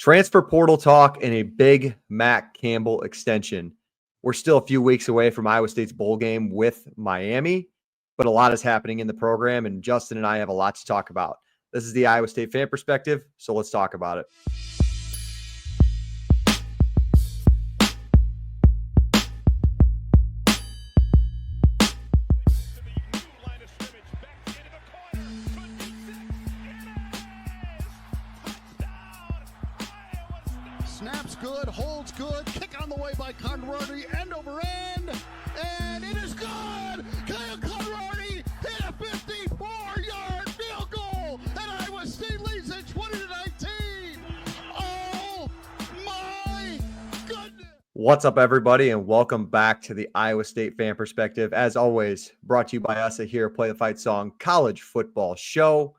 Transfer portal talk and a big Matt Campbell extension. We're still a few weeks away from Iowa State's bowl game with Miami, but a lot is happening in the program, and Justin and I have a lot to talk about. This is the Iowa State fan perspective, so let's talk about it. Snaps good, holds good, kick on the way by Conradi, end over end, and it is good! Kyle Conradi hit a 54-yard field goal, and Iowa State leads it 20-19! Oh my goodness! What's up, everybody, and welcome back to the Iowa State fan perspective. As always, brought to you by us at Here Play the Fight Song College Football Show.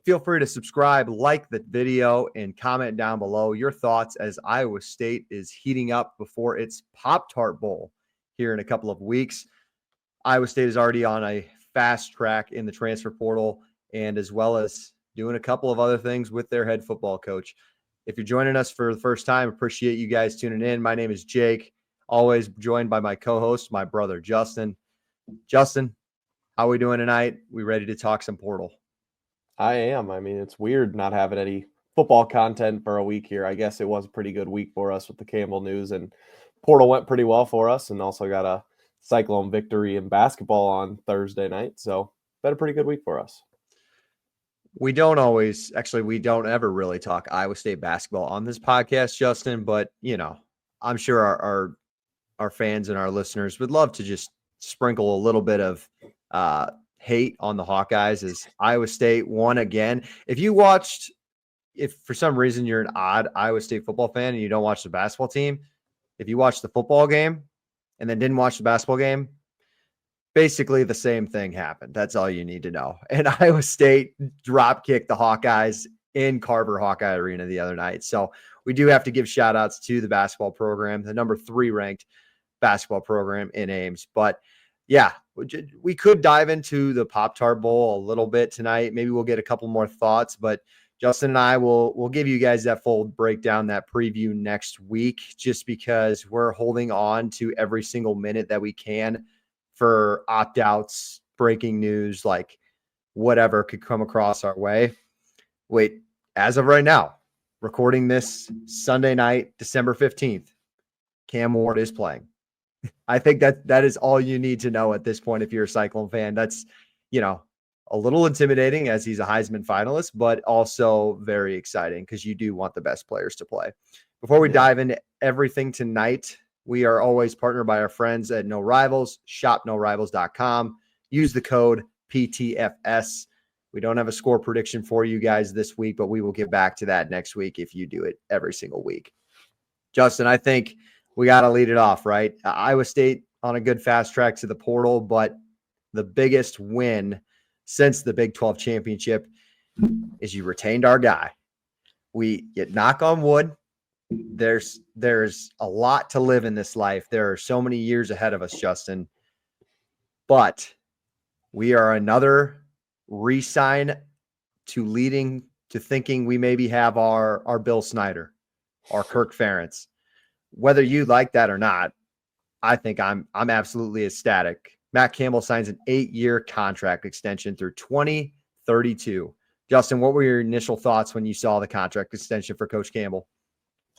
Feel free to subscribe, like the video, and comment down below your thoughts as Iowa State is heating up before its Pop-Tart Bowl here in a couple of weeks. Iowa State is already on a fast track in the transfer portal, and as well as doing a couple of other things with their head football coach. If you're joining us for the first time, appreciate you guys tuning in. My name is Jake, always joined by my co-host, my brother, Justin. Justin, how are we doing tonight? We ready to talk some portal? I am. I mean, it's weird not having any football content for a week here. I guess it was a pretty good week for us with the Campbell news, and portal went pretty well for us, and also got a Cyclone victory in basketball on Thursday night. So been a pretty good week for us. We don't ever really talk Iowa State basketball on this podcast, Justin, but I'm sure our fans and our listeners would love to just sprinkle a little bit of hate on the Hawkeyes as Iowa State won again. If for some reason you're an odd Iowa State football fan and you don't watch the basketball team, if you watch the football game and then didn't watch the basketball game, basically the same thing happened. That's all you need to know. And Iowa State drop kicked the Hawkeyes in Carver Hawkeye Arena the other night. So we do have to give shout outs to the basketball program, the number 3 ranked basketball program in Ames. But yeah, we could dive into the Pop-Tart Bowl a little bit tonight. Maybe we'll get a couple more thoughts, but Justin and I will give you guys that full breakdown, that preview next week, just because we're holding on to every single minute that we can for opt-outs, breaking news, like whatever could come across our way. Wait, as of right now, recording this Sunday night, December 15th, Cam Ward is playing. I think that is all you need to know at this point. If you're a Cyclone fan, that's, a little intimidating as he's a Heisman finalist, but also very exciting because you do want the best players to play. Before we dive into everything tonight, we are always partnered by our friends at No Rivals, shopnorivals.com. Use the code PTFS. We don't have a score prediction for you guys this week, but we will get back to that next week if you do it every single week. Justin, I think we got to lead it off, right? Iowa State on a good fast track to the portal, but the biggest win since the Big 12 championship is you retained our guy. We get knock on wood. There's a lot to live in this life. There are so many years ahead of us, Justin, but we are another re-sign to leading to thinking we maybe have our Bill Snyder, our Kirk Ferentz. Whether you like that or not, I think I'm absolutely ecstatic. Matt Campbell signs an 8-year contract extension through 2032. Justin, what were your initial thoughts when you saw the contract extension for Coach Campbell?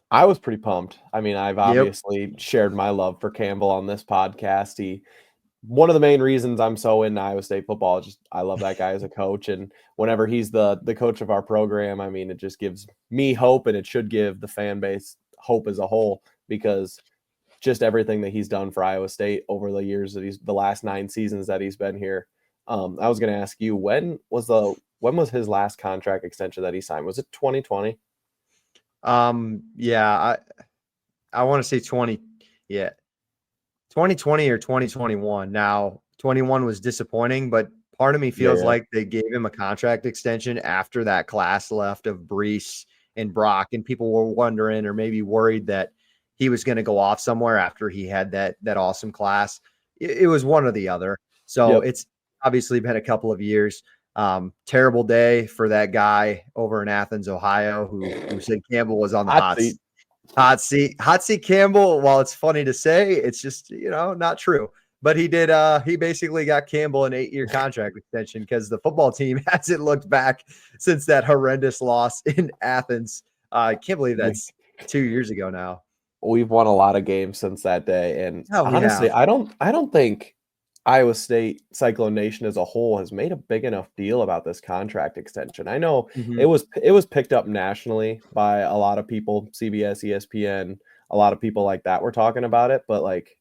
I was pretty pumped. I mean, I've obviously shared my love for Campbell on this podcast. One of the main reasons I'm so into Iowa State football is just I love that guy as a coach. And whenever he's the coach of our program, I mean, it just gives me hope, and it should give the fan base hope as a whole, because just everything that he's done for Iowa State over the years that the last 9 seasons that he's been here. I was going to ask you, when was his last contract extension that he signed? Was it 2020? Yeah, I want to say 2020 or 2021. Now, 21 was disappointing, but part of me feels like they gave him a contract extension after that class left of Brees and Brock, and people were wondering or maybe worried that he was going to go off somewhere after he had that awesome class. It was one or the other. So it's obviously been a couple of years. Terrible day for that guy over in Athens, Ohio, who said Campbell was on the Hot seat. hot seat Campbell. While it's funny to say, it's just, not true. But he did. He basically got Campbell an 8-year contract extension because the football team hasn't looked back since that horrendous loss in Athens. I can't believe that's 2 years ago now. We've won a lot of games since that day, and honestly, I don't think Iowa State Cyclone Nation as a whole has made a big enough deal about this contract extension. I know it was picked up nationally by a lot of people, CBS, ESPN, a lot of people like that were talking about it, but like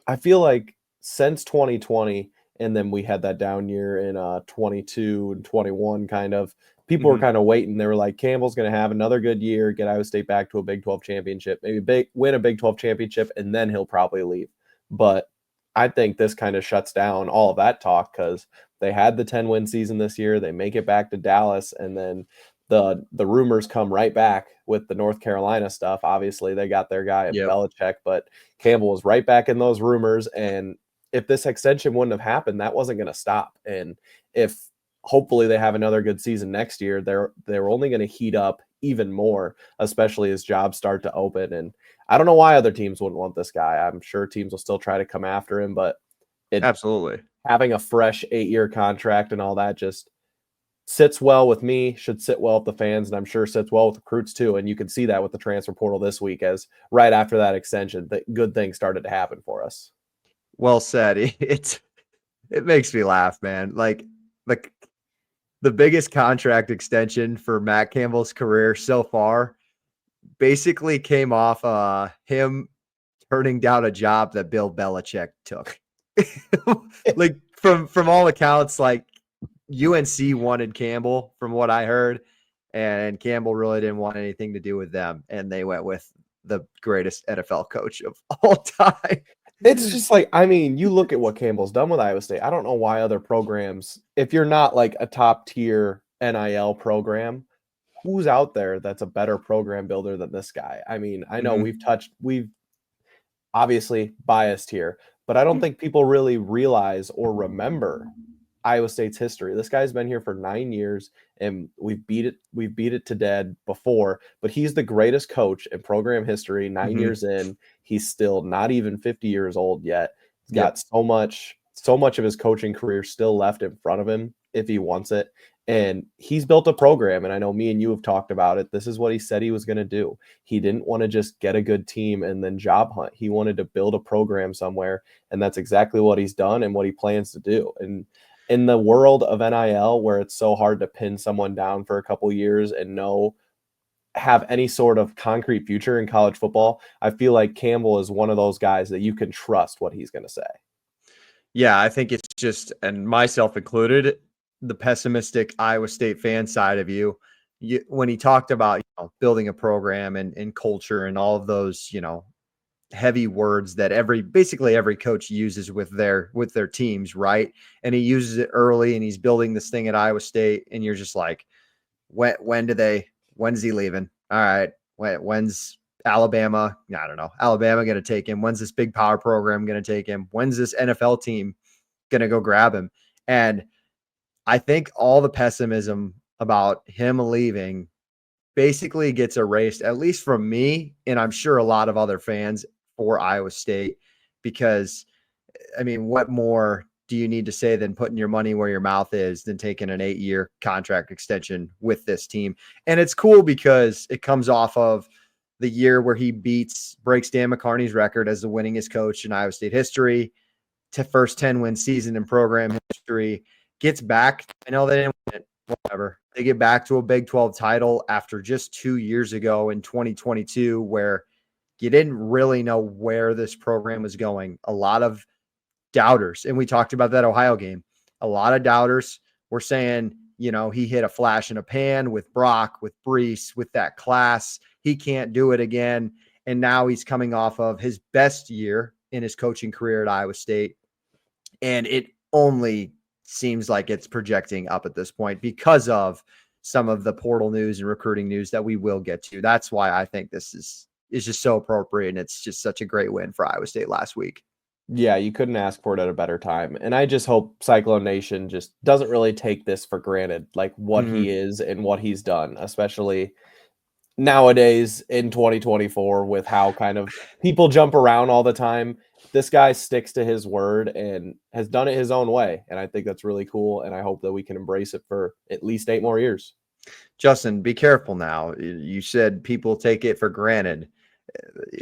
I feel like since 2020, and then we had that down year in 22 and 21, kind of people were kind of waiting. They were like, Campbell's going to have another good year, get Iowa State back to a Big 12 championship, maybe win a Big 12 championship, and then he'll probably leave. But I think this kind of shuts down all of that talk because they had the 10-win season this year. They make it back to Dallas, and then the rumors come right back with the North Carolina stuff. Obviously, they got their guy Belichick, but Campbell was right back in those rumors. And if this extension wouldn't have happened, that wasn't going to stop. And if hopefully they have another good season next year, they're only going to heat up even more, especially as jobs start to open. And I don't know why other teams wouldn't want this guy. I'm sure teams will still try to come after him, but absolutely having a fresh 8-year contract and all that just sits well with me, should sit well with the fans, and I'm sure sits well with recruits too. And you can see that with the transfer portal this week, as right after that extension, that good things started to happen for us. Well said. It makes me laugh, man. Like the biggest contract extension for Matt Campbell's career so far basically came off him turning down a job that Bill Belichick took. Like from all accounts, like UNC wanted Campbell from what I heard, and Campbell really didn't want anything to do with them, and they went with the greatest NFL coach of all time. It's just like, I mean, you look at what Campbell's done with Iowa State. I don't know why other programs, if you're not like a top tier NIL program, who's out there that's a better program builder than this guy? I mean, I know we've obviously biased here, but I don't think people really realize or remember Iowa State's history. This guy's been here for 9 years, and we've beat it to dead before, but he's the greatest coach in program history. 9 years in, he's still not even 50 years old yet. He's got so much of his coaching career still left in front of him if he wants it. And he's built a program, and I know me and you have talked about it. This is what he said he was going to do. He didn't want to just get a good team and then job hunt. He wanted to build a program somewhere, and that's exactly what he's done and what he plans to do. And in the world of NIL, where it's so hard to pin someone down for a couple years and have any sort of concrete future in college football, I feel like Campbell is one of those guys that you can trust what he's going to say. Yeah, I think it's just, and myself included, the pessimistic Iowa State fan side of you when he talked about building a program and culture and all of those heavy words that basically every coach uses with their teams, right? And he uses it early, and he's building this thing at Iowa State, and you're just like, when's he leaving? All right, when's Alabama? I don't know. Alabama going to take him? When's this big power program going to take him? When's this NFL team going to go grab him? And I think all the pessimism about him leaving basically gets erased, at least from me, and I'm sure a lot of other fans for Iowa State, because I mean, what more do you need to say than putting your money where your mouth is than taking an 8-year contract extension with this team? And it's cool because it comes off of the year where he breaks Dan McCarney's record as the winningest coach in Iowa State history, to first 10-win season in program history, gets back. I know they didn't win it, whatever. They get back to a Big 12 title after just 2 years ago in 2022, where you didn't really know where this program was going. A lot of doubters, and we talked about that Ohio game. A lot of doubters were saying, he hit a flash in a pan with Brock, with Brees, with that class. He can't do it again. And now he's coming off of his best year in his coaching career at Iowa State. And it only seems like it's projecting up at this point because of some of the portal news and recruiting news that we will get to. That's why I think this is just so appropriate, and it's just such a great win for Iowa State last week. Yeah, you couldn't ask for it at a better time. And I just hope Cyclone Nation just doesn't really take this for granted, like what he is and what he's done, especially nowadays in 2024 with how kind of people jump around all the time. This guy sticks to his word and has done it his own way. And I think that's really cool. And I hope that we can embrace it for at least 8 more years. Justin, be careful now. You said people take it for granted.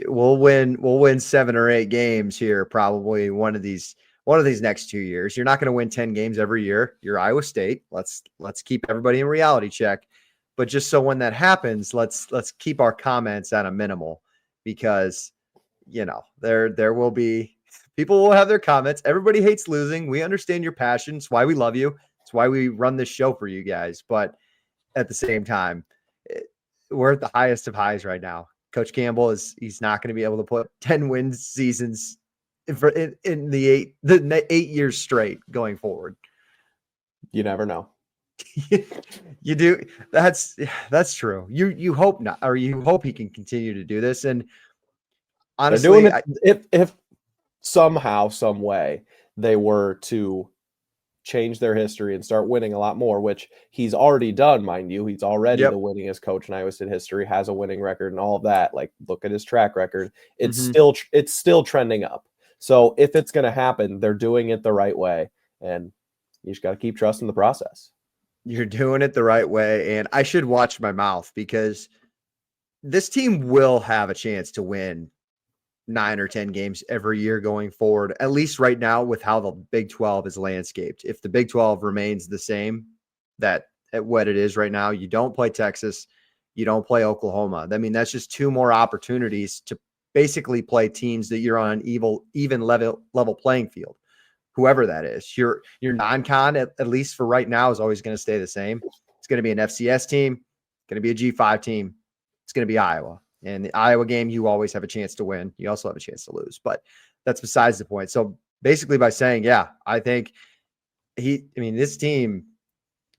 We'll win 7 or 8 games here, probably one of these next 2 years. You're not going to win 10 games every year. You're Iowa State. Let's keep everybody in reality check. But just so when that happens, let's keep our comments at a minimal, because there will be people will have their comments. Everybody hates losing. We understand your passion. It's why we love you. It's why we run this show for you guys. But at the same time, we're at the highest of highs right now. Coach Campbell he's not going to be able to put 10 win seasons in the 8 years straight going forward. You never know. You do. That's true. You hope not, or you hope he can continue to do this. And honestly, they're doing it, if somehow, some way they were to change their history and start winning a lot more, which he's already done, mind you. He's already the winningest coach in Iowa State history, has a winning record and all of that. Like, look at his track record. It's still trending up. So if it's going to happen, they're doing it the right way, and you just got to keep trusting the process. You're doing it the right way, and I should watch my mouth, because this team will have a chance to win 9 or 10 games every year going forward, at least right now with how the Big 12 is landscaped. If the Big 12 remains the same, at what it is right now, you don't play Texas, you don't play Oklahoma. I mean, that's just 2 more opportunities to basically play teams that you're on an even level playing field. Whoever that is, your non-con, at least for right now, is always going to stay the same. It's going to be an FCS team, going to be a G5 team. It's going to be Iowa. And the Iowa game, you always have a chance to win. You also have a chance to lose, but that's besides the point. So basically by saying, yeah, I think this team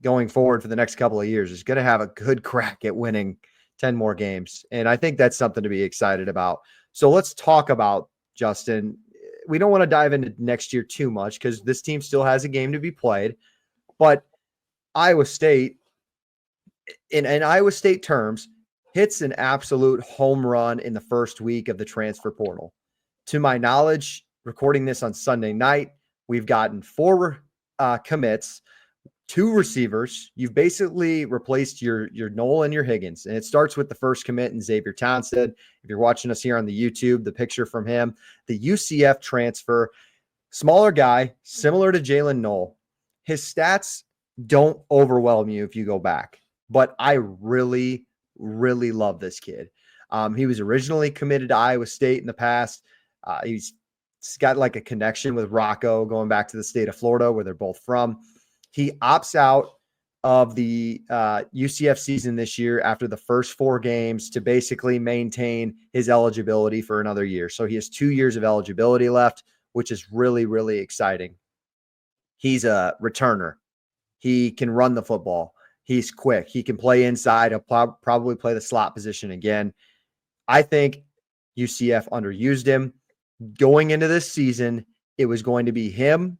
going forward for the next couple of years is going to have a good crack at winning 10 more games. And I think that's something to be excited about. So let's talk about, Justin. We don't want to dive into next year too much, because this team still has a game to be played, but Iowa State, in Iowa State terms, hits an absolute home run in the first week of the transfer portal. To my knowledge, recording this on Sunday night, we've gotten 4 commits, 2 receivers. You've basically replaced your Noel and your Higgins, and it starts with the first commit in Xavier Townsend. If you're watching us here on the YouTube, the picture from him, the UCF transfer, smaller guy, similar to Jalen Noel. His stats don't overwhelm you if you go back, but I really love this kid. He was originally committed to Iowa State in the past. He's got like a connection with Rocco going back to the state of Florida, where they're both from. He opts out of the UCF season this year after the first 4 games to basically maintain his eligibility for another year. So he has 2 years of eligibility left, which is really, really exciting. He's a returner. He can run the football. He's quick. He can play inside. He'll probably play the slot position again. I think UCF underused him. Going into this season, it was going to be him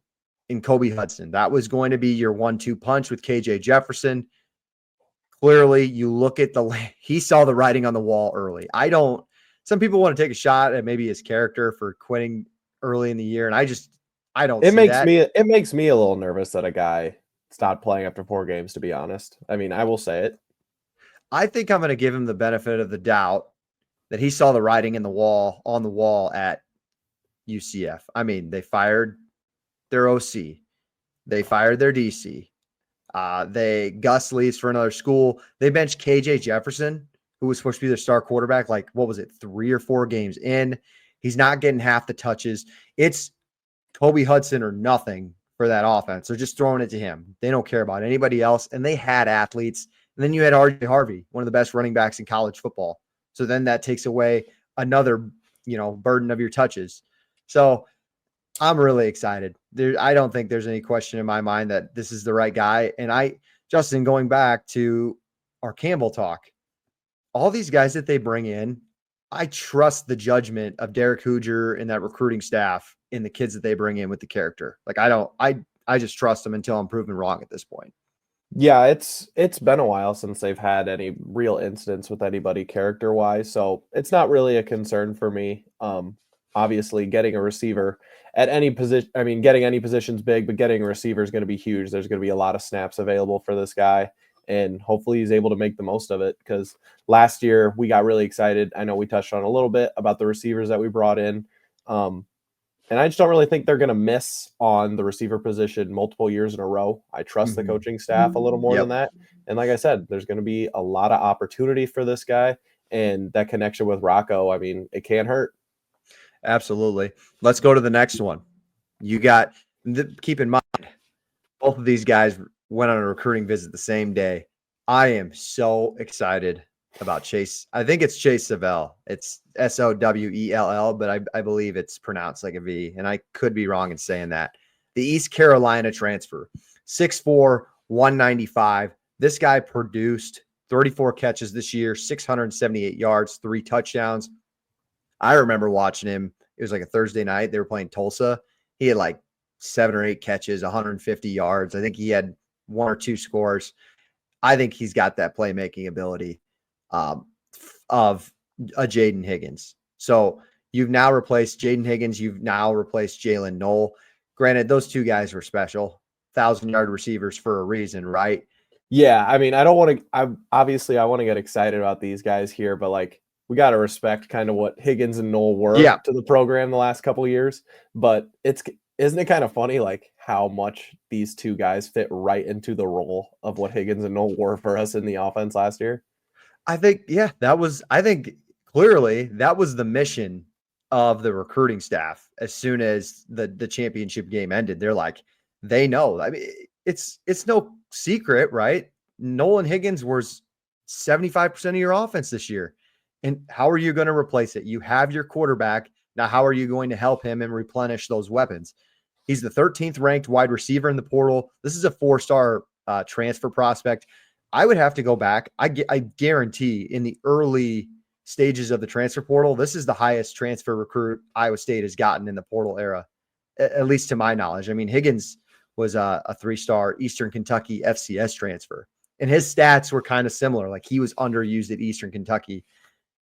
and Kobe Hudson. That was going to be your 1-2 punch with KJ Jefferson. Clearly, you look at he saw the writing on the wall early. Some people want to take a shot at maybe his character for quitting early in the year, and I don't see that. It makes me a little nervous that a guy stopped playing after 4 games, to be honest. I mean, I will say it. I think I'm going to give him the benefit of the doubt that he saw the writing on the wall at UCF. I mean, they fired their OC. They fired their DC. Gus leaves for another school. They benched KJ Jefferson, who was supposed to be their star quarterback, 3 or 4 games in. He's not getting half the touches. It's Kobe Hudson or nothing for that offense. They're just throwing it to him. They don't care about anybody else. And they had athletes. And then you had RJ Harvey, one of the best running backs in college football. So then that takes away another, burden of your touches. So I'm really excited. I don't think there's any question in my mind that this is the right guy. And Justin, going back to our Campbell talk, all these guys that they bring in, I trust the judgment of Derek Hooger and that recruiting staff in the kids that they bring in with the character. Like I just trust them until I'm proven wrong at this point. Yeah, it's been a while since they've had any real incidents with anybody character wise, so it's not really a concern for me. Obviously, getting a receiver at any position, I mean, getting any position's big, but getting a receiver is going to be huge. There's going to be a lot of snaps available for this guy, and hopefully he's able to make the most of it. Because last year we got really excited. I know we touched on a little bit about the receivers that we brought in. And I just don't really think they're going to miss on the receiver position multiple years in a row. I trust the coaching staff a little more than that. And like I said, there's going to be a lot of opportunity for this guy. And that connection with Rocco, I mean, it can't hurt. Absolutely. Let's go to the next one. You got, keep in mind, both of these guys went on a recruiting visit the same day. I am so excited about Chase. I think it's Chase Savell. It's Sowell, but I believe it's pronounced like a V, and I could be wrong in saying that. The East Carolina transfer, 6'4", 195. This guy produced 34 catches this year, 678 yards, 3 touchdowns. I remember watching him. It was like a Thursday night. They were playing Tulsa. He had like 7 or 8 catches, 150 yards. I think he had 1 or 2 scores. I think he's got that playmaking ability of a Jaden Higgins. So you've now replaced Jaden Higgins. You've now replaced Jalen Knoll. Granted, those two guys were special, 1,000-yard receivers for a reason, right? Yeah, I mean, I don't want to. I want to get excited about these guys here, but like we got to respect kind of what Higgins and Knoll were to the program the last couple of years. But isn't it kind of funny, like how much these two guys fit right into the role of what Higgins and Knoll were for us in the offense last year? I think, I think clearly that was the mission of the recruiting staff. As soon as the championship game ended, they're like, they know. I mean, it's no secret, right? Nolan Higgins was 75% of your offense this year. And how are you going to replace it? You have your quarterback. Now, how are you going to help him and replenish those weapons? He's the 13th ranked wide receiver in the portal. This is a 4-star transfer prospect. I would have to go back. I guarantee in the early stages of the transfer portal, this is the highest transfer recruit Iowa State has gotten in the portal era, at least to my knowledge. I mean, Higgins was a 3-star Eastern Kentucky FCS transfer, and his stats were kind of similar. Like he was underused at Eastern Kentucky.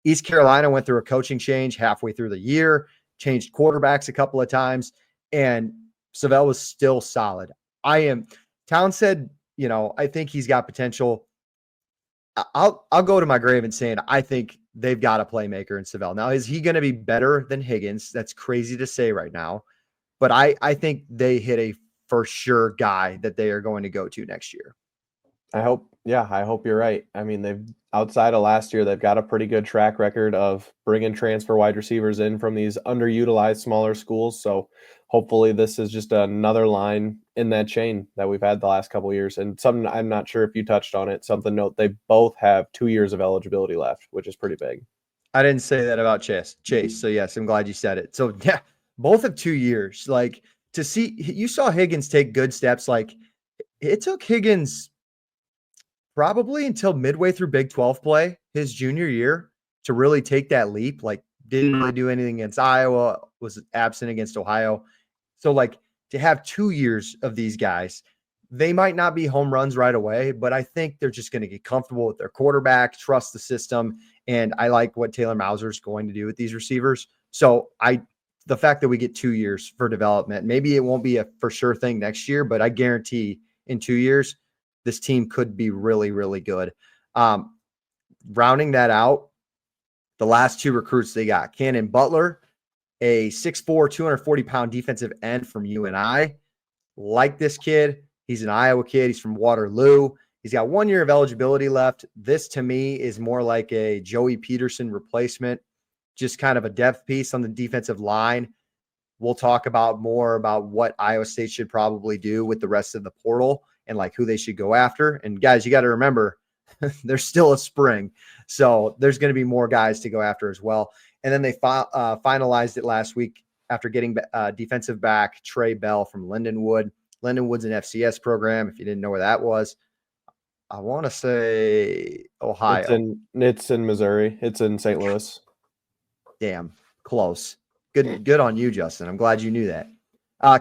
East Carolina went through a coaching change halfway through the year, changed quarterbacks a couple of times, and Savell was still solid. Town said, I think he's got potential. I'll go to my grave and saying I think they've got a playmaker in Savell. Now, is he going to be better than Higgins? That's crazy to say right now, but I think they hit a for sure guy that they are going to go to next year. I hope you're right. I mean, they've outside of last year, they've got a pretty good track record of bringing transfer wide receivers in from these underutilized smaller schools. So hopefully this is just another line in that chain that we've had the last couple of years. And something I'm not sure if you touched on it, something note, they both have 2 years of eligibility left, which is pretty big. I didn't say that about Chase. So yes, I'm glad you said it. So yeah, both have 2 years. Like to see, you saw Higgins take good steps. Like it took Higgins probably until midway through Big 12 play his junior year to really take that leap. Like didn't really do anything against Iowa, was absent against Ohio. So like to have 2 years of these guys, they might not be home runs right away, but I think they're just going to get comfortable with their quarterback, trust the system. And I like what Taylor Mauser is going to do with these receivers. So the fact that we get 2 years for development, maybe it won't be a for sure thing next year, but I guarantee in 2 years, this team could be really, really good. Rounding that out, the last 2 recruits they got, Cannon Butler, a 6'4", 240-pound defensive end from UNI. Like this kid. He's an Iowa kid. He's from Waterloo. He's got 1 year of eligibility left. This, to me, is more like a Joey Peterson replacement, just kind of a depth piece on the defensive line. We'll talk about more about what Iowa State should probably do with the rest of the portal and like who they should go after. And guys, you got to remember, there's still a spring. So there's going to be more guys to go after as well. And then they finalized it last week after getting defensive back Trey Bell from Lindenwood. Lindenwood's an FCS program. If you didn't know where that was, I want to say Ohio. It's in Missouri. It's in St. Louis. Damn, close. Good on you, Justin. I'm glad you knew that.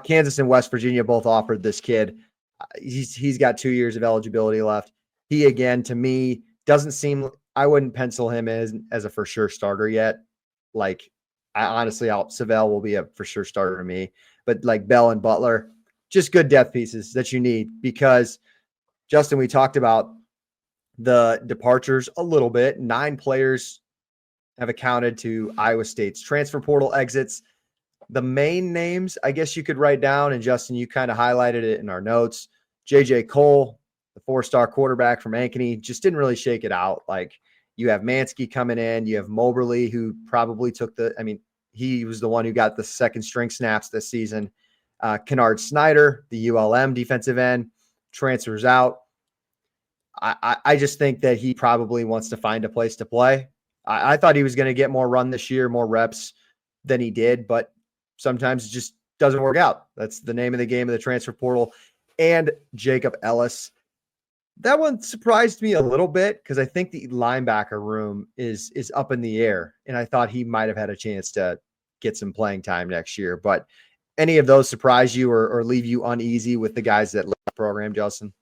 Kansas and West Virginia both offered this kid. He's got 2 years of eligibility left. He, again, to me, doesn't seem – I wouldn't pencil him as a for sure starter yet. Like, Savell will be a for sure starter to me. But like Bell and Butler, just good depth pieces that you need because, Justin, we talked about the departures a little bit. 9 players have accounted to Iowa State's transfer portal exits. The main names, I guess you could write down, and Justin, you kind of highlighted it in our notes. J.J. Cole, the 4-star quarterback from Ankeny, just didn't really shake it out. Like, you have Mansky coming in. You have Moberly, who probably he was the one who got the second string snaps this season. Kennard Snyder, the ULM defensive end, transfers out. I just think that he probably wants to find a place to play. I thought he was going to get more run this year, more reps than he did, but sometimes it just doesn't work out. That's the name of the game of the transfer portal. And Jacob Ellis, that one surprised me a little bit because I think the linebacker room is up in the air, and I thought he might have had a chance to get some playing time next year. But any of those surprise you or leave you uneasy with the guys that left the program, Justin?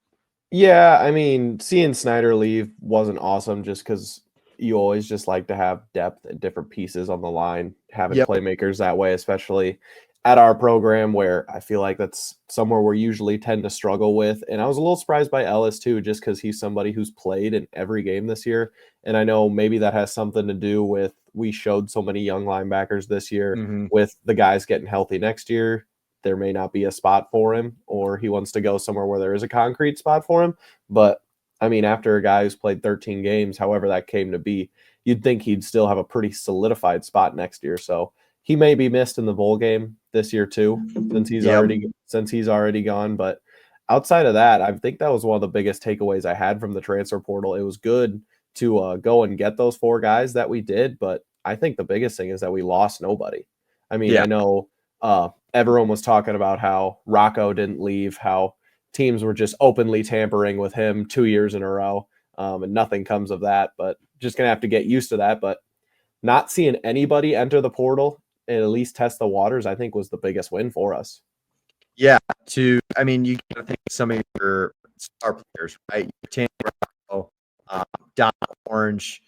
Yeah, I mean, seeing Snyder leave wasn't awesome just because you always just like to have depth at different pieces on the line, having playmakers that way, especially at our program where I feel like that's somewhere we usually tend to struggle with. And I was a little surprised by Ellis too, just because he's somebody who's played in every game this year. And I know maybe that has something to do with we showed so many young linebackers this year with the guys getting healthy next year. There may not be a spot for him, or he wants to go somewhere where there is a concrete spot for him. But I mean, after a guy who's played 13 games, however that came to be, you'd think he'd still have a pretty solidified spot next year. So he may be missed in the bowl game this year too, since he's already gone. But outside of that, I think that was one of the biggest takeaways I had from the transfer portal. It was good to go and get those 4 guys that we did, but I think the biggest thing is that we lost nobody. I mean, I know everyone was talking about how Rocco didn't leave, how teams were just openly tampering with him 2 years in a row, and nothing comes of that. But just going to have to get used to that. But not seeing anybody enter the portal and at least test the waters, I think was the biggest win for us. Yeah. You got to think of some of your star players, right? Tanner Rocco, Don Orange,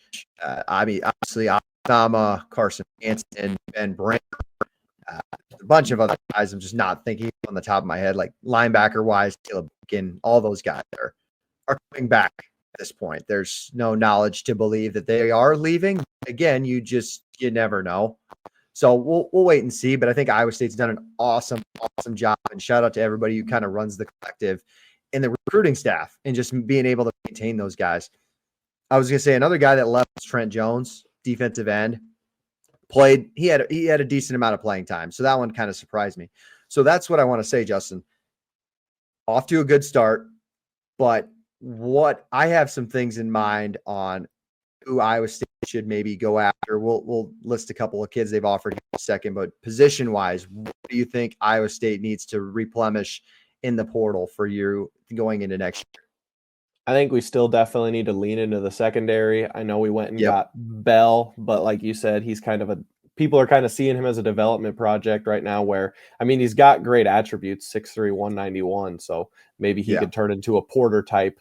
obviously, Alabama, Carson Hansen, Ben Brandt, a bunch of other guys I'm just not thinking on the top of my head, like linebacker-wise, Caleb Beacon, all those guys are coming back at this point. There's no knowledge to believe that they are leaving. Again, you never know. So we'll wait and see. But I think Iowa State's done an awesome job. And shout out to everybody who kind of runs the collective and the recruiting staff and just being able to maintain those guys. I was going to say another guy that left was Trent Jones, defensive end. Played. He had a decent amount of playing time. So that one kind of surprised me. So that's what I want to say, Justin. Off to a good start. But what I have some things in mind on who Iowa State should maybe go after. We'll list a couple of kids they've offered in a second, but position-wise, what do you think Iowa State needs to replenish in the portal for you going into next year? I think we still definitely need to lean into the secondary. I know we went and got Bell, but like you said, he's people are kind of seeing him as a development project right now where, I mean, he's got great attributes, 6'3", 191. So maybe he could turn into a Porter type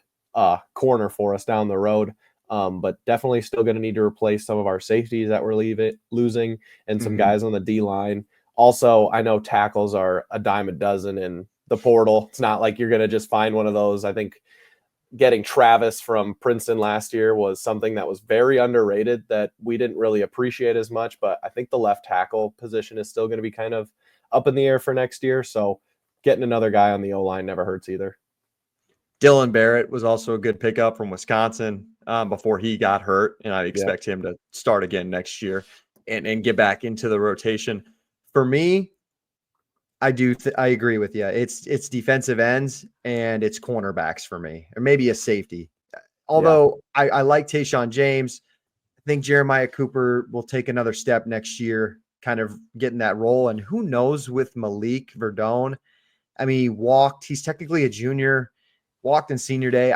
corner for us down the road. But definitely still going to need to replace some of our safeties that we're losing and some guys on the D line. Also, I know tackles are a dime a dozen in the portal. It's not like you're going to just find one of those. I think getting Travis from Princeton last year was something that was very underrated that we didn't really appreciate as much. But I think the left tackle position is still going to be kind of up in the air for next year. So getting another guy on the O-line never hurts either. Dylan Barrett was also a good pickup from Wisconsin before he got hurt, and I expect him to start again next year and get back into the rotation. For me, I agree with you. It's defensive ends and it's cornerbacks for me, or maybe a safety. Although I like Tayshaun James, I think Jeremiah Cooper will take another step next year, kind of getting that role. And who knows with Malik Verdone? I mean, he's technically a junior. Walked in senior day.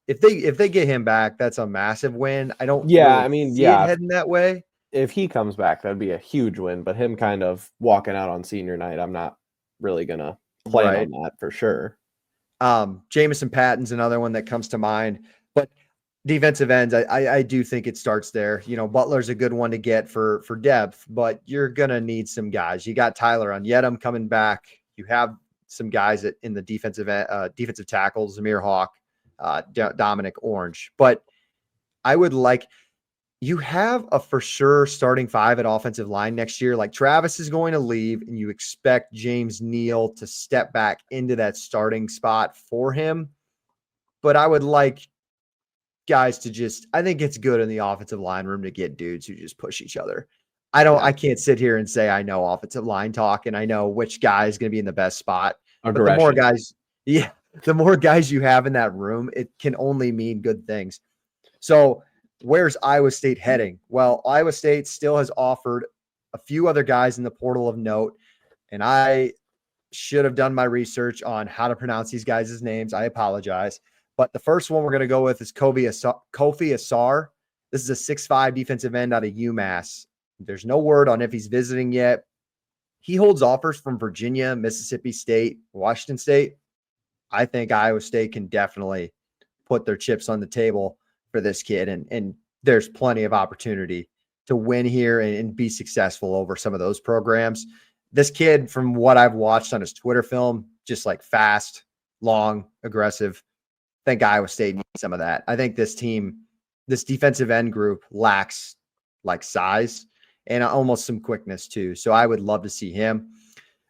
If they get him back, that's a massive win. I don't see it heading that way. if he comes back, that'd be a huge win. But him kind of walking out on senior night, I'm not really gonna plan Right. on that for sure. Jamison Patton's another one that comes to mind. But defensive ends, I do think it starts there. Butler's a good one to get for depth, but you're gonna need some guys. You got Tyler Onyedem coming back. You have some guys in the defensive tackles, Zamir Hawk, Dominic Orange. But I would like you have a for sure starting 5 at offensive line next year. Like Travis is going to leave, and you expect James Neal to step back into that starting spot for him. But I would like guys to I think it's good in the offensive line room to get dudes who just push each other. I can't sit here and say I know offensive line talk and I know which guy is going to be in the best spot. Aggression. But the more guys you have in that room, it can only mean good things. So where's Iowa State heading? Well, Iowa State still has offered a few other guys in the portal of note, and I should have done my research on how to pronounce these guys' names. I apologize. But the first one we're going to go with is Kofi Asar. This is a 6'5" defensive end out of UMass. There's no word on if he's visiting yet. He holds offers from Virginia, Mississippi State, Washington State. I think Iowa State can definitely put their chips on the table for this kid. And there's plenty of opportunity to win here and be successful over some of those programs. This kid, from what I've watched on his Twitter film, just like fast, long, aggressive. I think Iowa State needs some of that. I think this defensive end group lacks like size and almost some quickness too. So I would love to see him.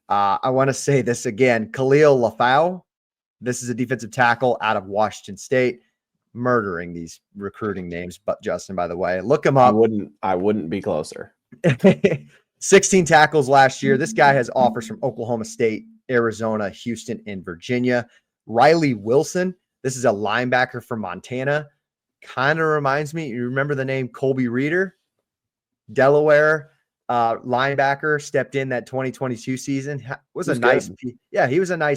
I want to say this again, Khalil Lafau. This is a defensive tackle out of Washington State. Murdering these recruiting names, but Justin, by the way, look him up. I wouldn't be closer. 16 tackles last year. This guy has offers from Oklahoma State, Arizona, Houston, and Virginia. Riley Wilson. This is a linebacker from Montana. Kind of reminds me, you remember the name Colby Reeder? Delaware linebacker, stepped in that 2022 season. He was a nice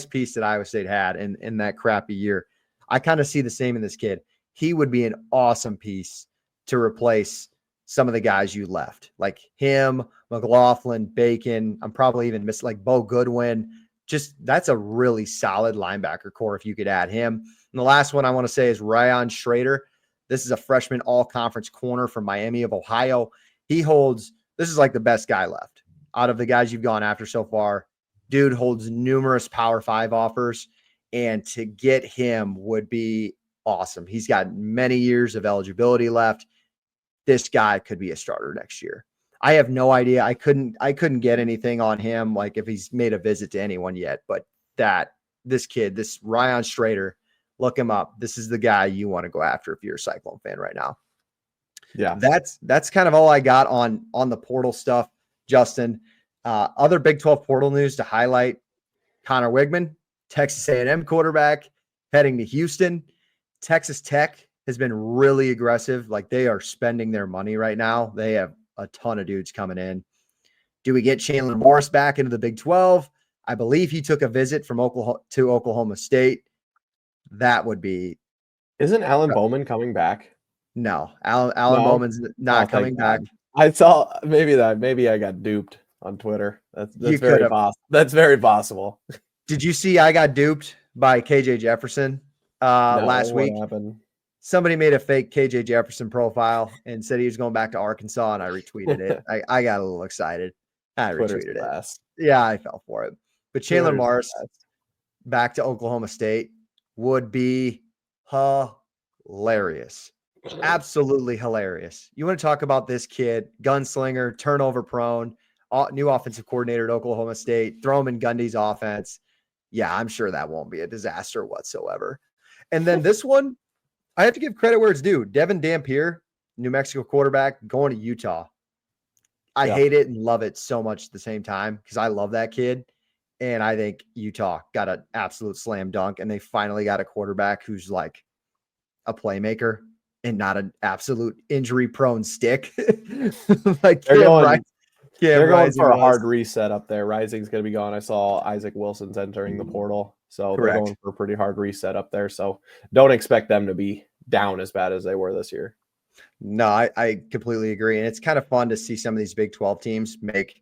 piece that Iowa State had in that crappy year. I kind of see the same in this kid. He would be an awesome piece to replace some of the guys you left, like him, McLaughlin, Bacon. I'm probably even missing like Bo Goodwin. Just that's a really solid linebacker core if you could add him. And the last one I want to say is Ryan Schrader. This is a freshman all-conference corner from Miami of Ohio. This is like the best guy left out of the guys you've gone after so far. Dude holds numerous Power 5 offers. And to get him would be awesome. He's got many years of eligibility left. This guy could be a starter next year. I have no idea. I couldn't get anything on him, like if he's made a visit to anyone yet. But this kid, this Ryan Schrader, look him up. This is the guy you want to go after if you're a Cyclone fan right now. Yeah, that's kind of all I got on the portal stuff, Justin. Other Big 12 portal news to highlight: Connor Wigman, Texas A&M quarterback, heading to Houston. Texas Tech has been really aggressive. Like they are spending their money right now. They have a ton of dudes coming in. Do we get Chandler Morris back into the Big 12? I believe he took a visit from Oklahoma State. That would be. Isn't Alan Bowman coming back? No, Alan Bowman's not coming back. I saw maybe I got duped on Twitter. That's very possible. That's very possible. Did you see I got duped by KJ Jefferson last week? What happened? Somebody made a fake KJ Jefferson profile and said he was going back to Arkansas, and I retweeted it. I got a little excited. I retweeted it. Yeah, I fell for it. But Chandler Morris back to Oklahoma State would be hilarious. Absolutely hilarious. You want to talk about this kid, gunslinger, turnover prone, new offensive coordinator at Oklahoma State, throw him in Gundy's offense. Yeah, I'm sure that won't be a disaster whatsoever. And then this one, I have to give credit where it's due. Devin Dampier, New Mexico quarterback, going to Utah. I hate it and love it so much at the same time because I love that kid. And I think Utah got an absolute slam dunk, and they finally got a quarterback who's like a playmaker and not an absolute injury-prone stick. Like they're going for a hard reset up there. Rising's going to be gone. I saw Isaac Wilson's entering the portal. So they're going for a pretty hard reset up there. So don't expect them to be down as bad as they were this year. No, I completely agree. And it's kind of fun to see some of these Big 12 teams make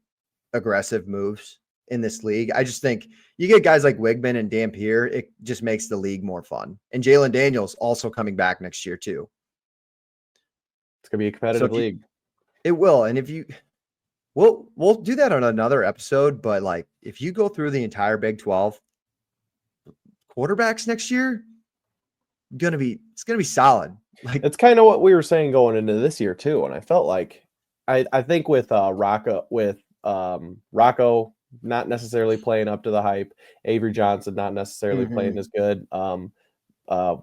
aggressive moves in this league. I just think you get guys like Wigman and Dampier, it just makes the league more fun. And Jalen Daniels also coming back next year too. It's gonna be a So competitive league. it will. And if you we'll do that on another episode, but like if you go through the entire Big 12 quarterbacks next year, it's gonna be solid. Like It's kind of what we were saying going into this year too. And I felt like I think with Rocco not necessarily playing up to the hype, Avery Johnson not necessarily playing as good. Uh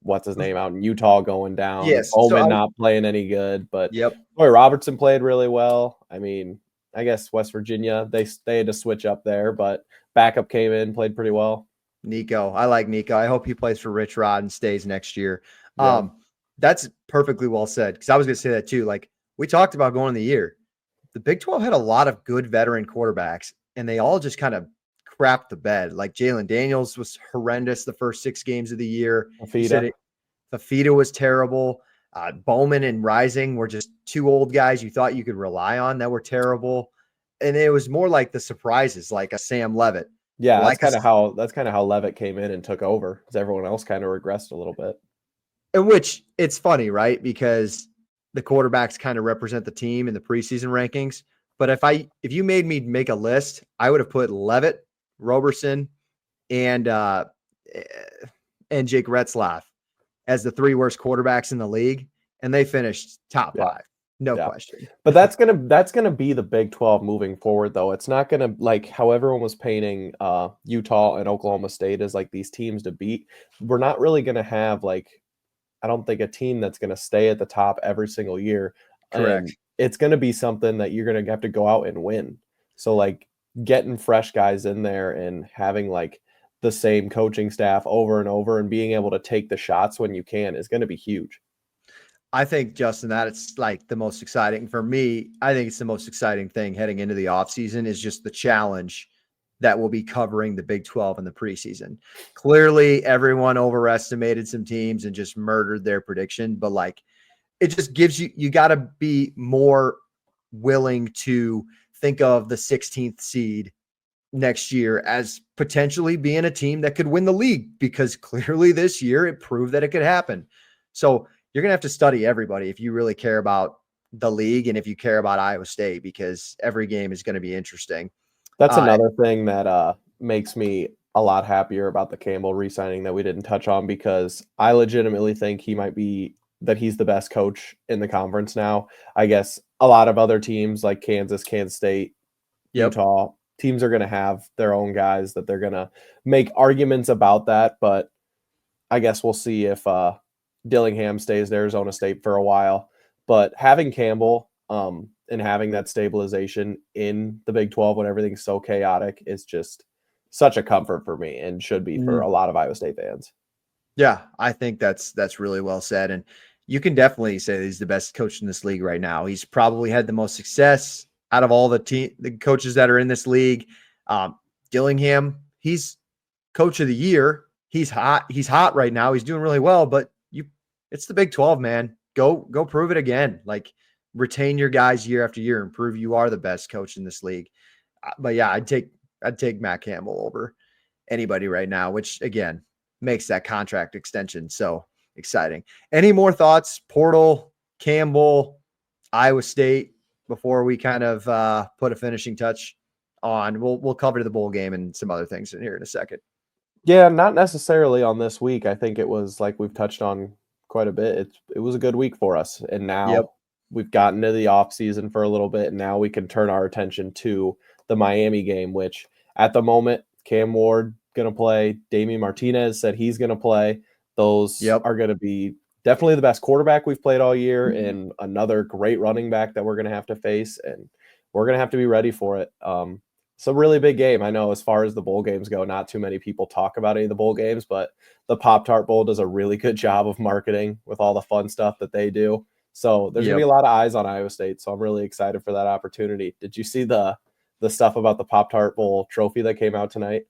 what's his name out in Utah going down, yes. Bowman not playing any good, but Yep. Roy Robertson played really well. I mean, I guess West Virginia, they had to switch up there, but backup came in, played pretty well. Nico. I like Nico. I hope he plays for Rich Rod and stays next year. Yeah. That's perfectly well said. Because I was going to say that too. Like we talked about going in the year, the Big 12 had a lot of good veteran quarterbacks, and they all just kind of crapped the bed. Like Jalen Daniels was horrendous the first 6 games of the year. Fafita was terrible. Bowman and Rising were just 2 old guys you thought you could rely on that were terrible. And it was more like the surprises, like a Sam Levitt. Yeah, like that's kind of how Levitt came in and took over, because everyone else kind of regressed a little bit. In which it's funny, right? Because the quarterbacks kind of represent the team in the preseason rankings. But if you made me make a list, I would have put Levitt, Roberson, and Jake Retzlaff as the 3 worst quarterbacks in the league, and they finished top 5. No question. But that's gonna be the Big 12 moving forward, though. It's not gonna, like how everyone was painting Utah and Oklahoma State as like these teams to beat. We're not really gonna have like, I don't think, a team that's gonna stay at the top every single year. Correct. And it's gonna be something that you're gonna have to go out and win. So like getting fresh guys in there and having like the same coaching staff over and over and being able to take the shots when you can is gonna be huge. I think, Justin, that it's like the most exciting for me. I think it's the most exciting thing heading into the offseason is just the challenge that will be covering the Big 12 in the preseason. Clearly, everyone overestimated some teams and just murdered their prediction, but like it just gives you got to be more willing to think of the 16th seed next year as potentially being a team that could win the league, because clearly this year it proved that it could happen. So you're going to have to study everybody if you really care about the league and if you care about Iowa State, because every game is going to be interesting. That's another thing that makes me a lot happier about the Campbell re-signing that we didn't touch on, because I legitimately think he's the best coach in the conference now. I guess a lot of other teams like Kansas State, Utah, teams are going to have their own guys that they're going to make arguments about that, but I guess we'll see if Dillingham stays at Arizona State for a while. But having Campbell and having that stabilization in the Big 12 when everything's so chaotic is just such a comfort for me, and should be for a lot of Iowa State fans. Yeah, I think that's really well said. And you can definitely say he's the best coach in this league right now. He's probably had the most success out of all the coaches that are in this league. Dillingham, he's coach of the year. He's hot. He's hot right now. He's doing really well, but it's the Big 12, man. Go prove it again. Like, retain your guys year after year and prove you are the best coach in this league. But yeah, I'd take Matt Campbell over anybody right now, which again makes that contract extension so exciting. Any more thoughts? Portal, Campbell, Iowa State, before we kind of put a finishing touch on. We'll cover the bowl game and some other things in here in a second. Yeah, not necessarily on this week. I think it was, like we've touched on quite a bit, it was a good week for us. And now we've gotten to the off season for a little bit, and now we can turn our attention to the Miami game, which at the moment, Cam Ward going to play. Damian Martinez said he's going to play. Those are going to be definitely the best quarterback we've played all year, and another great running back that we're going to have to face, and we're going to have to be ready for it. It's a really big game. I know as far as the bowl games go, not too many people talk about any of the bowl games, but the Pop-Tart Bowl does a really good job of marketing with all the fun stuff that they do. So there's going to be a lot of eyes on Iowa State. So I'm really excited for that opportunity. Did you see the stuff about the Pop-Tart Bowl trophy that came out tonight?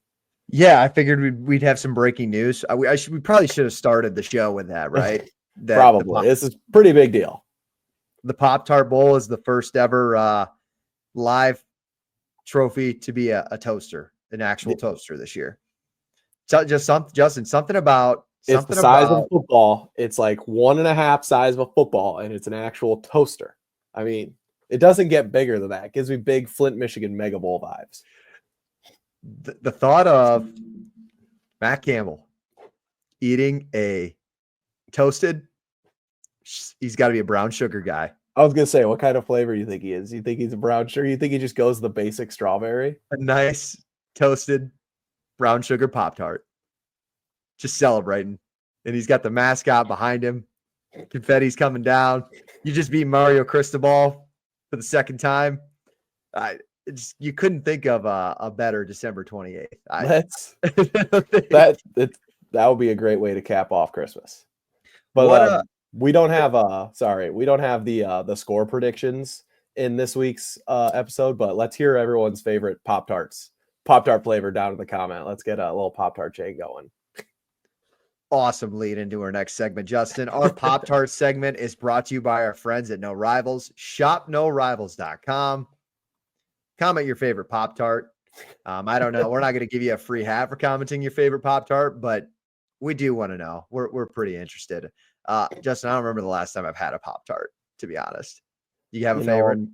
Yeah, I figured we'd have some breaking news. We probably should have started the show with that, right? Probably. This is a pretty big deal. The Pop-Tart Bowl is the first ever live trophy to be a toaster, an actual toaster this year. So Justin, something about it's the size of football. It's like 1.5 size of a football, and it's an actual toaster. I mean, it doesn't get bigger than that. It gives me big Flint, Michigan Mega Bowl vibes. The thought of Matt Campbell eating a toasted, he's got to be a brown sugar guy. I was gonna say, what kind of flavor do you think he is? You think he's a brown sugar? You think he just goes the basic strawberry? A nice toasted brown sugar Pop-Tart. Just celebrating. And he's got the mascot behind him. Confetti's coming down. You just beat Mario Cristobal for the second time. You couldn't think of a better December 28th. That would be a great way to cap off Christmas. But we don't have the score predictions in this week's episode, but let's hear everyone's favorite Pop-Tart flavor down in the comment. Let's get a little Pop-Tart chain going. Awesome lead into our next segment, Justin. Our Pop-Tart segment is brought to you by our friends at No Rivals. ShopNoRivals.com. Comment your favorite Pop-Tart. I don't know. We're not going to give you a free hat for commenting your favorite Pop-Tart, but we do want to know. We're pretty interested. Justin, I don't remember the last time I've had a Pop-Tart, to be honest. Do you have a favorite?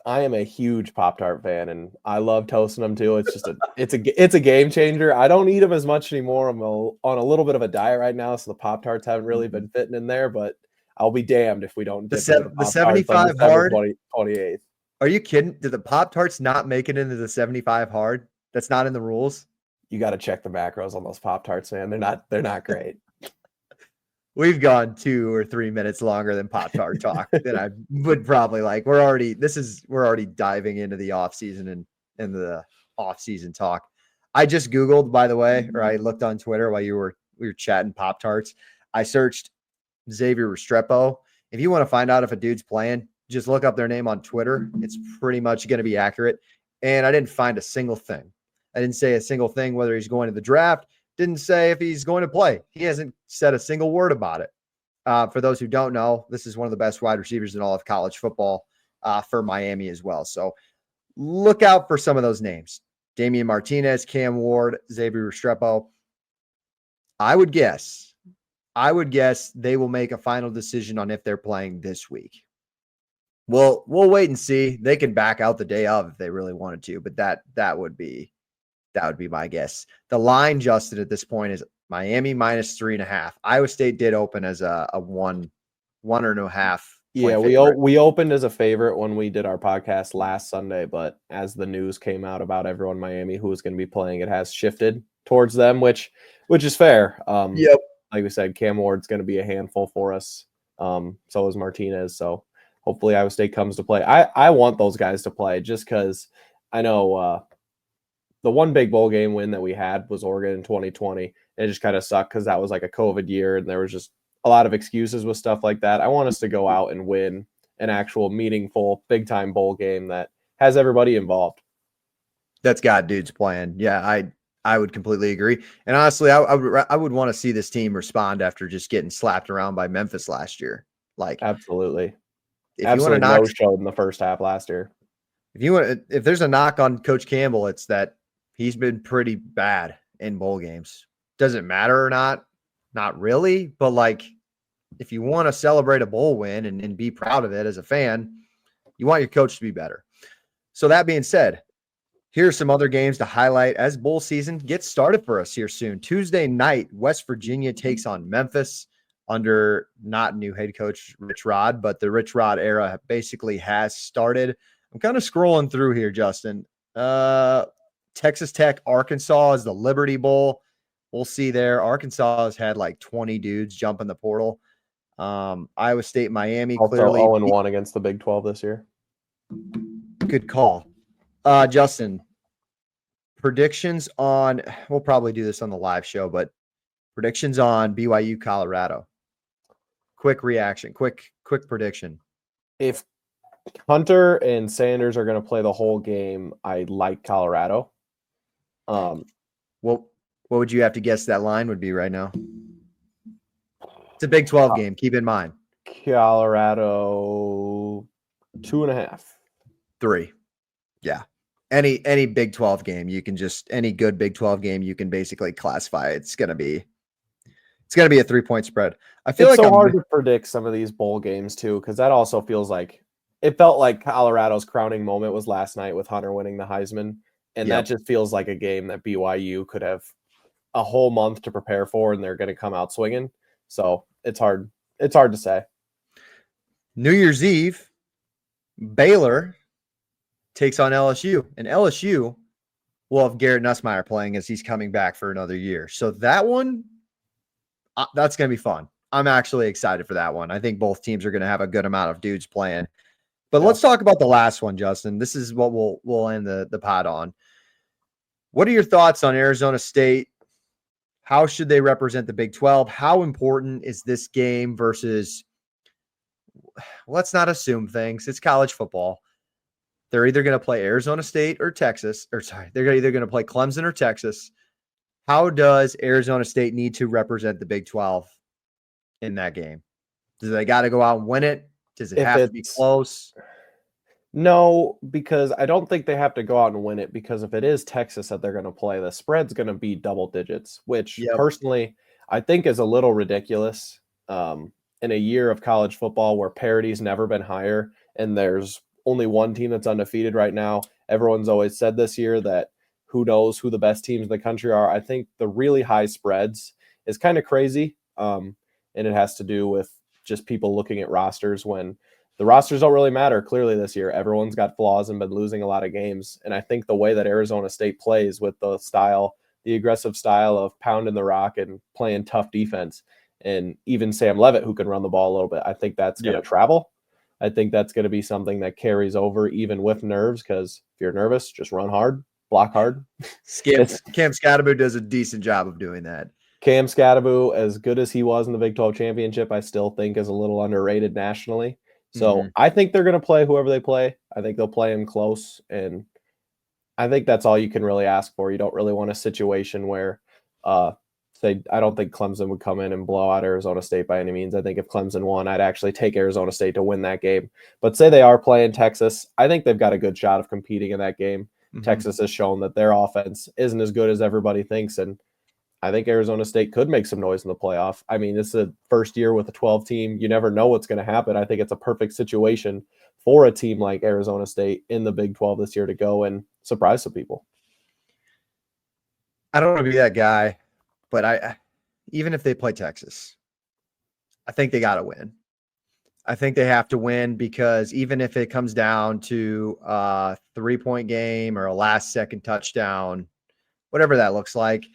I am a huge Pop-Tart fan, and I love toasting them too. It's just it's a game changer. I don't eat them as much anymore. I'm on a little bit of a diet right now, so the Pop-Tarts haven't really been fitting in there. But I'll be damned if we don't dip the 75 hard 28th. Are you kidding? Did the Pop-Tarts not make it into the 75 hard? That's not in the rules. You got to check the macros on those Pop-Tarts, man. They're not great. We've gone 2 or 3 minutes longer than Pop-Tart talk than I would probably like. We're already diving into the off season and the off season talk. I just Googled, by the way, or I looked on Twitter while we were chatting Pop-Tarts. I searched Xavier Restrepo. If you want to find out if a dude's playing, just look up their name on Twitter. It's pretty much going to be accurate. And I didn't find a single thing. I didn't say a single thing whether he's going to the draft. Didn't say if he's going to play. He hasn't said a single word about it. For those who don't know, this is one of the best wide receivers in all of college football for Miami as well. So look out for some of those names. Damian Martinez, Cam Ward, Xavier Restrepo. I would guess they will make a final decision on if they're playing this week. We'll wait and see. They can back out the day of if they really wanted to, but that would be my guess. The line, Justin, at this point is Miami -3.5. Iowa State did open as a 1.5. Yeah, we opened as a favorite when we did our podcast last Sunday, but as the news came out about everyone in Miami who was going to be playing, it has shifted towards them, which is fair. Yep. Like we said, Cam Ward's going to be a handful for us. So is Martinez. So hopefully Iowa State comes to play. I want those guys to play just because I know the one big bowl game win that we had was Oregon in 2020. It just kind of sucked because that was like a COVID year and there was just a lot of excuses with stuff like that. I want us to go out and win an actual meaningful big time bowl game that has everybody involved. That's got dudes playing. Yeah, I would completely agree. And honestly, I would want to see this team respond after just getting slapped around by Memphis last year. Like absolutely. If you want to knock showed in the first half last year. If there's a knock on Coach Campbell, it's that he's been pretty bad in bowl games. Does it matter or not? Not really. But like, if you want to celebrate a bowl win and be proud of it as a fan, you want your coach to be better. So that being said, here's some other games to highlight as bowl season gets started for us here soon. Tuesday night, West Virginia takes on Memphis under not new head coach Rich Rod, but the Rich Rod era basically has started. I'm kind of scrolling through here, Justin. Texas Tech, Arkansas is the Liberty Bowl. We'll see there. Arkansas has had like 20 dudes jump in the portal. Iowa State, Miami, also clearly 0-1 against the Big 12 this year. Good call. Justin, predictions on, we'll probably do this on the live show, but predictions on BYU, Colorado. Quick reaction, quick prediction. If Hunter and Sanders are going to play the whole game, I like Colorado. What would you have to guess that line would be right now? It's a Big 12 game. Keep in mind. Colorado 2.5. 3. Yeah. Any Big 12 game, you can just any good Big 12 game, you can basically classify it. It's gonna be a 3-point spread. I feel It's like so hard to predict some of these bowl games too, because that also feels like it felt like Colorado's crowning moment was last night with Hunter winning the Heisman, and that just feels like a game that BYU could have a whole month to prepare for, and they're going to come out swinging. So it's hard. It's hard to say. New Year's Eve, Baylor takes on LSU, and LSU will have Garrett Nussmeier playing as he's coming back for another year. So that one, that's going to be fun. I'm actually excited for that one. I think both teams are going to have a good amount of dudes playing. But let's talk about the last one, Justin. This is what we'll end the pod on. What are your thoughts on Arizona State? How should they represent the Big 12? How important is this game versus, let's not assume things. It's college football. They're either going to play Arizona State or Texas, they're either going to play Clemson or Texas. How does Arizona State need to represent the Big 12 in that game? Do they got to go out and win it? Does it have to be close? No, because I don't think they have to go out and win it, because if it is Texas that they're going to play, the spread's going to be double digits, which personally I think is a little ridiculous in a year of college football where parity's never been higher and there's only one team that's undefeated right now. Everyone's always said this year that who knows who the best teams in the country are. I think the really high spreads is kind of crazy, and it has to do with just people looking at rosters when the rosters don't really matter clearly this year. Everyone's got flaws and been losing a lot of games. And I think the way that Arizona State plays with the aggressive style of pounding the rock and playing tough defense, and even Sam Leavitt, who can run the ball a little bit, I think that's going to travel. I think that's going to be something that carries over even with nerves, because if you're nervous, just run hard, block hard. Cam Scatterbo does a decent job of doing that. Cam Scatterbo, as good as he was in the Big 12 championship, I still think is a little underrated nationally. So I think they're going to play whoever they play. I think they'll play him close. And I think that's all you can really ask for. You don't really want a situation where, I don't think Clemson would come in and blow out Arizona State by any means. I think if Clemson won, I'd actually take Arizona State to win that game. But say they are playing Texas, I think they've got a good shot of competing in that game. Texas has shown that their offense isn't as good as everybody thinks, and I think Arizona State could make some noise in the playoff. I mean, it's the first year with a 12 team. You never know what's going to happen. I think it's a perfect situation for a team like Arizona State in the Big 12 this year to go and surprise some people. I don't want to be that guy, but even if they play Texas, I think they got to win. I think they have to win, because even if it comes down to a 3-point game or a last-second touchdown, whatever that looks like,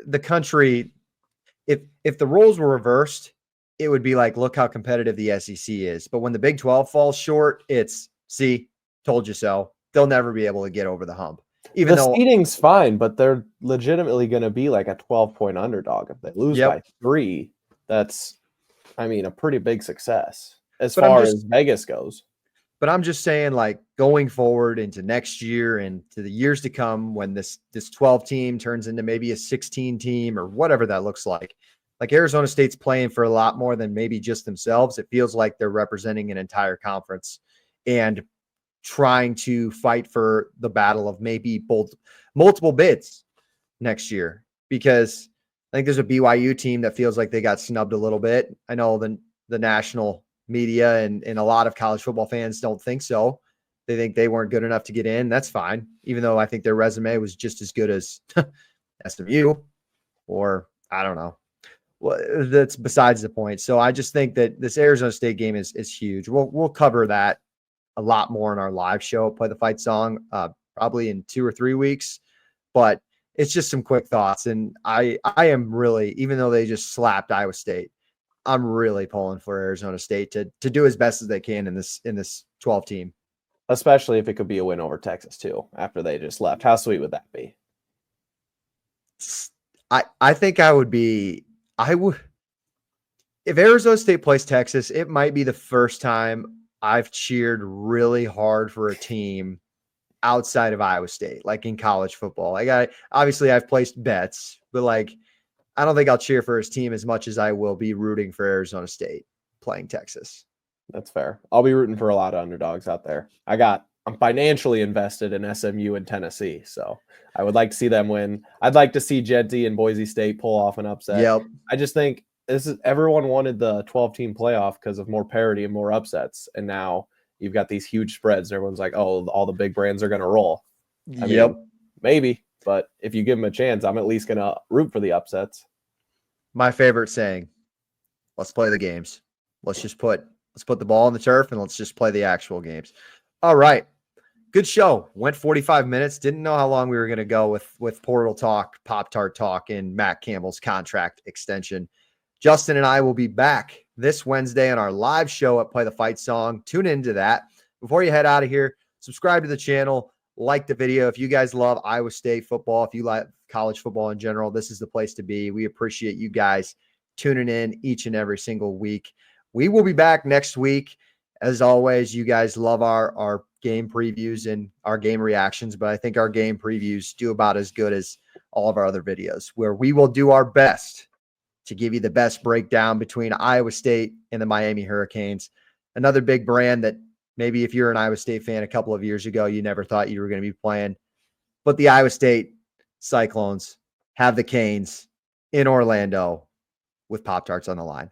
the country, if the roles were reversed, it would be like, look how competitive the SEC is. But when the Big 12 falls short, it's, see, told you so. They'll never be able to get over the hump. Even though seeding's fine, but they're legitimately going to be like a 12-point underdog. If they lose by 3, that's, I mean, a pretty big success as far as Vegas goes. But I'm just saying, like, going forward into next year and to the years to come, when this 12 team turns into maybe a 16 team or whatever that looks like Arizona State's playing for a lot more than maybe just themselves. It feels like they're representing an entire conference and trying to fight for the battle of maybe multiple bids next year, because I think there's a BYU team that feels like they got snubbed a little bit. I know the national media and a lot of college football fans don't think so. They think they weren't good enough to get in. That's fine, even though I think their resume was just as good as SMU, or I don't know. Well, that's besides the point. So I just think that this Arizona State game is huge. We'll cover that a lot more in our live show, Play the Fight Song, probably in 2 or 3 weeks. But it's just some quick thoughts. And I am really, even though they just slapped Iowa State, I'm really pulling for Arizona State to do as best as they can in this 12 team. Especially if it could be a win over Texas too, after they just left. How sweet would that be? I think I would, if Arizona State plays Texas, it might be the first time I've cheered really hard for a team outside of Iowa State, like in college football. Like, I've placed bets, but like, I don't think I'll cheer for his team as much as I will be rooting for Arizona State playing Texas. That's fair. I'll be rooting for a lot of underdogs out there. I'm financially invested in SMU and Tennessee, so I would like to see them win. I'd like to see Genty and Boise State pull off an upset. Yep. I just think everyone wanted the 12-team playoff because of more parity and more upsets, and now you've got these huge spreads. And everyone's like, "Oh, all the big brands are going to roll." I mean, maybe, but if you give them a chance, I'm at least going to root for the upsets. My favorite saying: "Let's play the games. Let's put the ball on the turf and let's just play the actual games." All right. Good show. Went 45 minutes. Didn't know how long we were going to go with Portal Talk, Pop-Tart Talk, and Matt Campbell's contract extension. Justin and I will be back this Wednesday on our live show at Play the Fight Song. Tune into that. Before you head out of here, subscribe to the channel, like the video. If you guys love Iowa State football, if you like college football in general, this is the place to be. We appreciate you guys tuning in each and every single week. We will be back next week. As always, you guys love our game previews and our game reactions, but I think our game previews do about as good as all of our other videos, where we will do our best to give you the best breakdown between Iowa State and the Miami Hurricanes. Another big brand that maybe if you're an Iowa State fan a couple of years ago, you never thought you were going to be playing. But the Iowa State Cyclones have the Canes in Orlando with Pop-Tarts on the line.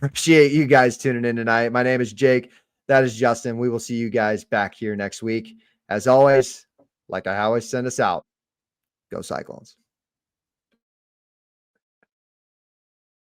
Appreciate you guys tuning in tonight. My name is Jake. That is Justin. We will see you guys back here next week. As always, like I always send us out, go Cyclones.